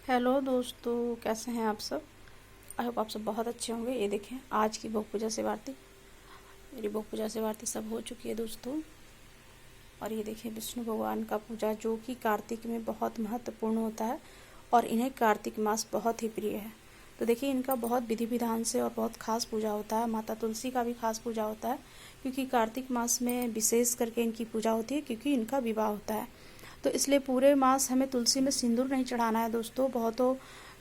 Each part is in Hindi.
हेलो दोस्तों, कैसे हैं आप सब। आई होप आप सब बहुत अच्छे होंगे। ये देखें, आज की भोग पूजा से आरती, मेरी भोग पूजा से आरती सब हो चुकी है दोस्तों। और ये देखिए विष्णु भगवान का पूजा, जो कि कार्तिक में बहुत महत्वपूर्ण होता है और इन्हें कार्तिक मास बहुत ही प्रिय है। तो देखिए, इनका बहुत विधि विधान से और बहुत खास पूजा होता है। माता तुलसी का भी खास पूजा होता है, क्योंकि कार्तिक मास में विशेष करके इनकी पूजा होती है, क्योंकि इनका विवाह होता है। तो इसलिए पूरे मास हमें तुलसी में सिंदूर नहीं चढ़ाना है दोस्तों। बहुतों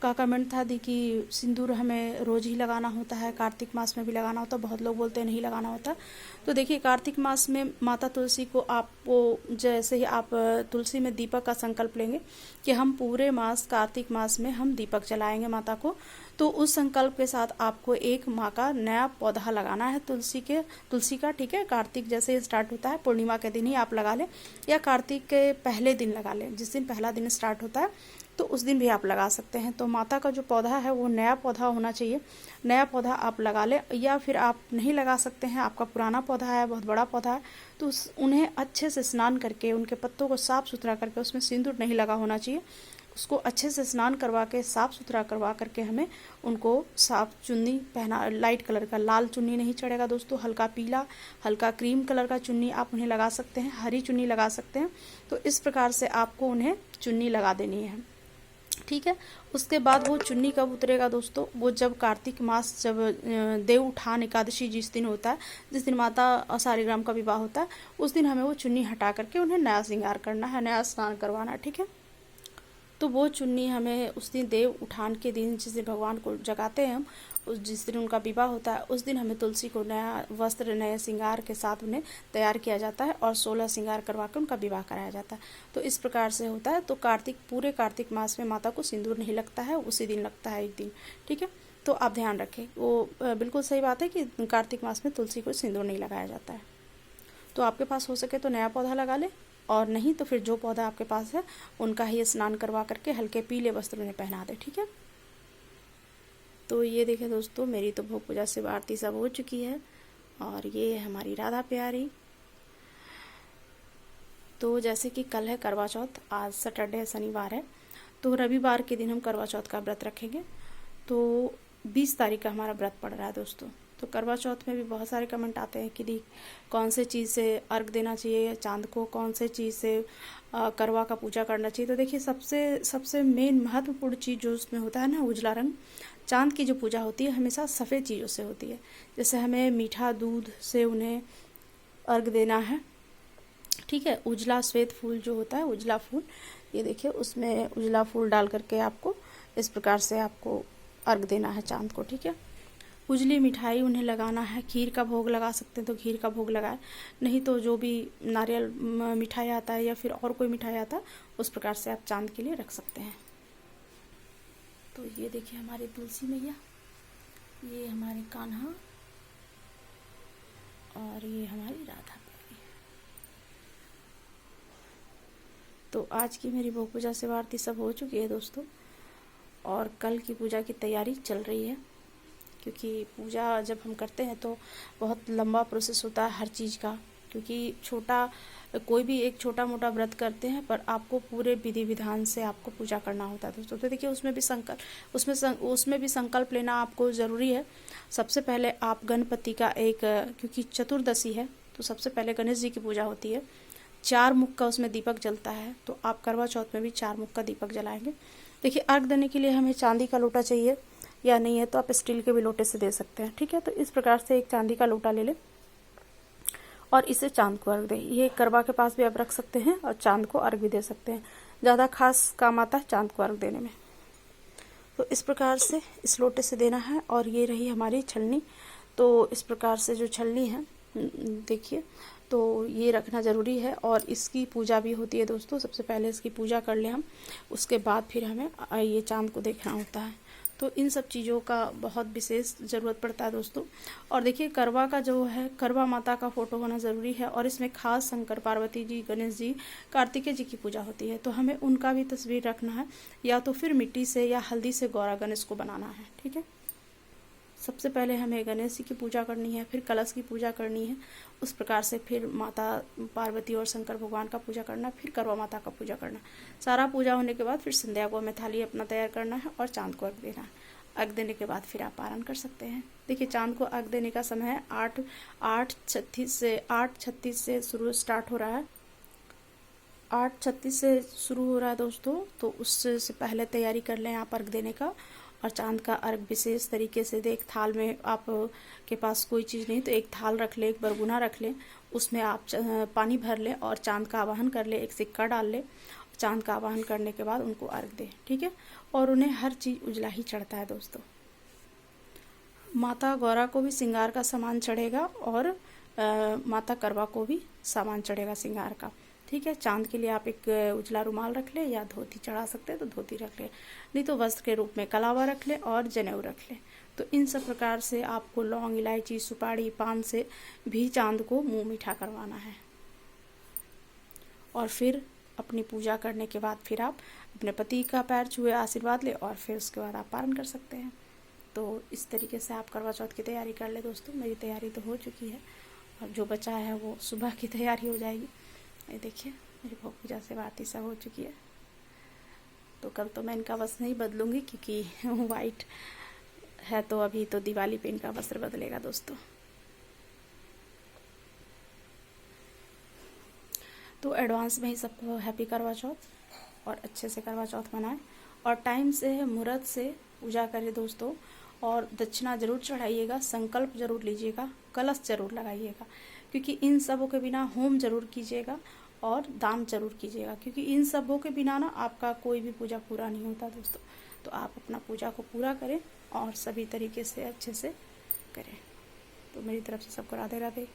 का कमेंट था दी कि सिंदूर हमें रोज़ ही लगाना होता है, कार्तिक मास में भी लगाना होता है। बहुत लोग बोलते हैं नहीं लगाना होता। तो देखिए, कार्तिक मास में माता तुलसी को आपको जैसे ही आप तुलसी में दीपक का संकल्प लेंगे कि हम पूरे मास कार्तिक मास में हम दीपक जलाएंगे माता को, तो उस संकल्प के साथ आपको एक माँ का नया पौधा लगाना है तुलसी का। ठीक है, कार्तिक जैसे स्टार्ट होता है, पूर्णिमा के दिन ही आप लगा लें या कार्तिक के पहले दिन लगा लें। जिस दिन पहला दिन स्टार्ट होता है तो उस दिन भी आप लगा सकते हैं। तो माता का जो पौधा है वो नया पौधा होना चाहिए। नया पौधा आप लगा लें, या फिर आप नहीं लगा सकते हैं, आपका पुराना पौधा है, बहुत बड़ा पौधा है, तो उन्हें अच्छे से स्नान करके, उनके पत्तों को साफ सुथरा करके, उसमें सिंदूर नहीं लगा होना चाहिए, उसको अच्छे से स्नान करवा के साफ सुथरा करवा करके हमें उनको साफ चुन्नी पहना, लाइट कलर का, लाल चुन्नी नहीं चढ़ेगा दोस्तों, हल्का पीला, हल्का क्रीम कलर का चुन्नी आप उन्हें लगा सकते हैं, हरी चुन्नी लगा सकते हैं। तो इस प्रकार से आपको उन्हें चुन्नी लगा देनी है। ठीक है, उसके बाद वो चुन्नी कब उतरेगा दोस्तों, वो जब कार्तिक मास, जब देव उठान एकादशी जिस दिन होता है, जिस दिन माता शालिग्राम का विवाह होता है, उस दिन हमें वो चुन्नी हटा करके उन्हें नया श्रृंगार करना है, नया स्नान करवाना है। ठीक है, तो वो चुन्नी हमें उस दिन देव उठान के दिन, जिस दिन भगवान को जगाते हैं हम, उस जिस दिन उनका विवाह होता है, उस दिन हमें तुलसी को नया वस्त्र, नए श्रृंगार के साथ उन्हें तैयार किया जाता है और 16 श्रृंगार करवा कर उनका विवाह कराया जाता है। तो इस प्रकार से होता है। तो पूरे कार्तिक मास में माता को सिंदूर नहीं लगता है, उसी दिन लगता है एक दिन। ठीक है, तो आप ध्यान रखें, वो बिल्कुल सही बात है कि कार्तिक मास में तुलसी को सिंदूर नहीं लगाया जाता है। तो आपके पास हो सके तो नया पौधा लगा ले, और नहीं तो फिर जो पौधा आपके पास है उनका ही स्नान करवा करके हल्के पीले वस्त्र उन्हें पहना दे। ठीक है, तो ये देखें दोस्तों, मेरी तो भोग पूजा से आरती सब हो चुकी है। और ये है हमारी राधा प्यारी। तो जैसे कि कल है करवा चौथ, आज सैटरडे है, शनिवार है, तो रविवार के दिन हम करवा चौथ का व्रत रखेंगे। तो 20 तारीख का हमारा व्रत पड़ रहा है दोस्तों। तो करवा चौथ में भी बहुत सारे कमेंट आते हैं कि दी कौन से चीज़ से अर्घ देना चाहिए चांद को, कौन से चीज़ से करवा का पूजा करना चाहिए। तो देखिए, सबसे मेन महत्वपूर्ण चीज़ जो उसमें होता है ना, उजला रंग। चांद की जो पूजा होती है हमेशा सफ़ेद चीज़ों से होती है। जैसे हमें मीठा दूध से उन्हें अर्घ देना है। ठीक है, उजला श्वेत फूल जो होता है, उजला फूल, ये देखिए उसमें उजला फूल डाल करके आपको इस प्रकार से आपको अर्घ देना है चांद को। ठीक है, उजली मिठाई उन्हें लगाना है। खीर का भोग लगा सकते हैं तो खीर का भोग लगाए, नहीं तो जो भी नारियल मिठाई आता है या फिर और कोई मिठाई आता है, उस प्रकार से आप चांद के लिए रख सकते हैं। तो ये देखिए हमारी तुलसी मैया, ये हमारे कान्हा, और ये हमारी राधा प्यारी। तो आज की मेरी भोग पूजा से आरती सब हो चुकी है दोस्तों, और कल की पूजा की तैयारी चल रही है। क्योंकि पूजा जब हम करते हैं तो बहुत लंबा प्रोसेस होता है हर चीज़ का, क्योंकि कोई भी एक छोटा मोटा व्रत करते हैं, पर आपको पूरे विधि विधान से आपको पूजा करना होता है दोस्तों। तो देखिए, उसमें भी संकल्प लेना आपको ज़रूरी है। सबसे पहले आप गणपति का क्योंकि चतुर्दशी है, तो सबसे पहले गणेश जी की पूजा होती है। 4 मुख का उसमें दीपक जलता है, तो आप करवा चौथ में भी 4 मुख का दीपक जलाएंगे। देखिए, अर्घ देने के लिए हमें चांदी का लोटा चाहिए, या नहीं है तो आप स्टील के भी लोटे से दे सकते हैं। ठीक है, तो इस प्रकार से एक चांदी का लोटा ले लें और इसे चांद को अर्घ दें। ये करवा के पास भी आप रख सकते हैं और चांद को अर्घ भी दे सकते हैं, ज़्यादा खास काम आता है चांद को अर्घ देने में। तो इस प्रकार से इस लोटे से देना है। और ये रही हमारी छलनी। तो इस प्रकार से जो छलनी है देखिए, तो ये रखना ज़रूरी है। और इसकी पूजा भी होती है दोस्तों। सबसे पहले इसकी पूजा कर लें हम, उसके बाद फिर हमें ये चांद को देखना होता है। तो इन सब चीज़ों का बहुत विशेष ज़रूरत पड़ता है दोस्तों। और देखिए, करवा का जो है, करवा माता का फ़ोटो होना ज़रूरी है, और इसमें खास शंकर पार्वती जी, गणेश जी, कार्तिकेय जी की पूजा होती है, तो हमें उनका भी तस्वीर रखना है, या तो फिर मिट्टी से या हल्दी से गौरा गणेश को बनाना है। ठीक है, सबसे पहले हमें गणेश जी की पूजा करनी है, फिर कलश की पूजा करनी है, उस प्रकार से फिर माता पार्वती और शंकर भगवान का पूजा करना, फिर करवा माता का पूजा करना। सारा पूजा होने के बाद फिर संध्या को हमें थाली अपना तैयार करना है और चांद को अर्घ देना है। अर्घ देने के बाद फिर आप पारण कर सकते हैं। देखिए चांद को अर्घ देने का समय है 8:36 से शुरू स्टार्ट हो रहा है, 8:36 से शुरू हो रहा है दोस्तों। तो उससे पहले तैयारी कर लें आप अर्घ देने का। और चांद का अर्घ विशेष तरीके से एक थाल में, आप के पास कोई चीज़ नहीं तो एक थाल रख ले, एक बरगुना रख लें, उसमें आप पानी भर लें और चांद का आवाहन कर ले, एक सिक्का डाल ले। चांद का आवाहन करने के बाद उनको अर्घ दें, ठीक है। और उन्हें हर चीज़ उजला ही चढ़ता है दोस्तों। माता गौरा को भी श्रृंगार का सामान चढ़ेगा और माता करवा को भी सामान चढ़ेगा श्रृंगार का, ठीक है। चांद के लिए आप एक उजला रुमाल रख ले या धोती चढ़ा सकते हैं तो धोती रख ले, नहीं तो वस्त्र के रूप में कलावा रख ले और जनेऊ रख ले। तो इन सब प्रकार से आपको लौंग, इलायची, सुपारी, पान से भी चांद को मुंह मीठा करवाना है। और फिर अपनी पूजा करने के बाद फिर आप अपने पति का पैर छुए आशीर्वाद ले और फिर उसके बाद आप पारण कर सकते हैं। तो इस तरीके से आप करवा चौथ की तैयारी कर ले दोस्तों। मेरी तैयारी तो हो चुकी है और जो बचा है वो सुबह की तैयारी हो जाएगी। ये देखिए मेरी भोग पूजा से आरती सब हो चुकी है। तो कल तो मैं इनका वस्त्र नहीं बदलूंगी क्योंकि वाइट है, तो अभी तो दिवाली पे इनका वस्त्र बदलेगा दोस्तों। तो एडवांस में ही सबको हैप्पी करवा चौथ और अच्छे से करवा चौथ मनाएं और टाइम से मुहूर्त से पूजा करें दोस्तों। और दक्षिणा जरूर चढ़ाइएगा, संकल्प जरूर लीजिएगा, कलश जरूर लगाइएगा, क्योंकि इन सबों के बिना होम जरूर कीजिएगा और दान जरूर कीजिएगा, क्योंकि इन सबों के बिना ना आपका कोई भी पूजा पूरा नहीं होता दोस्तों। तो आप अपना पूजा को पूरा करें और सभी तरीके से अच्छे से करें। तो मेरी तरफ से सबको राधे राधे।